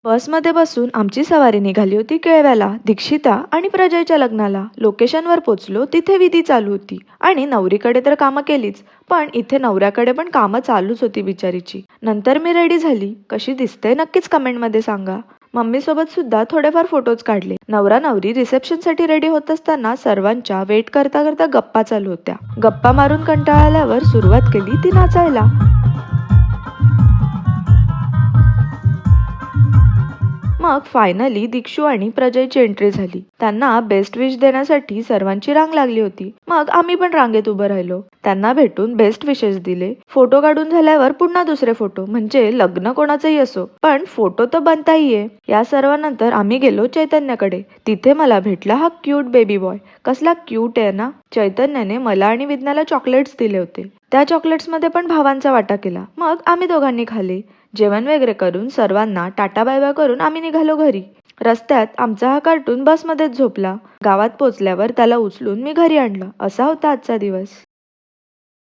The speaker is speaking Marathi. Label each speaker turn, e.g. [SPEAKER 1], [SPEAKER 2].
[SPEAKER 1] बसमध्ये बसून आमची सवारी निघाली होती केळव्याला दीक्षिता आणि प्रजयच्या लग्नाला. लोकेशनवर पोचलो तिथे विधी चालू होती आणि नवरीकडे तर कामं केलीच, पण इथे नवऱ्याकडे पण कामं चालूच होती बिचारीची. नंतर मी रेडी झाली. कशी दिसते नक्कीच कमेंटमध्ये सांगा. मम्मी सोबत सुद्धा थोडेफार फोटोज काढले. नवरा नवरी रिसेप्शनसाठी रेडी होत असताना सर्वांच्या वेट करता करता गप्पा चालू होत्या. गप्पा मारून कंटाळा आल्यावर सुरुवात केली ती नाचायला. मग फायनली दीक्षू आणि प्रजयची एंट्री झाली. त्यांना बेस्ट विश देण्यासाठी सर्वांची रांग लागली होती. मग आम्ही पण रांगेत उभं राहिलो. त्यांना भेटून बेस्ट विशेस दिले. फोटो काढून झाल्यावर पुन्हा दुसरे फोटो, म्हणजे लग्न कोणाचंही असो पण फोटो तर बनताही आहे. या सर्वांनंतर आम्ही गेलो चैतन्याकडे. तिथे मला भेटला हा क्यूट बेबी बॉय. कसला क्यूट आहे ना. चैतन्याने मला आणि विज्ञाला चॉकलेट्स दिले होते. त्या चॉकलेट्समध्ये पण भावांचा वाटा केला. मग आम्ही दोघांनी खाल्ले. जेवण वगैरे करून सर्वांना टाटा बाय बाय करून आम्ही निघालो घरी. रस्त्यात आमचा हा कार्टून बसमध्येच झोपला. गावात पोचल्यावर त्याला उचलून मी घरी आणलं. असा होता आजचा दिवस.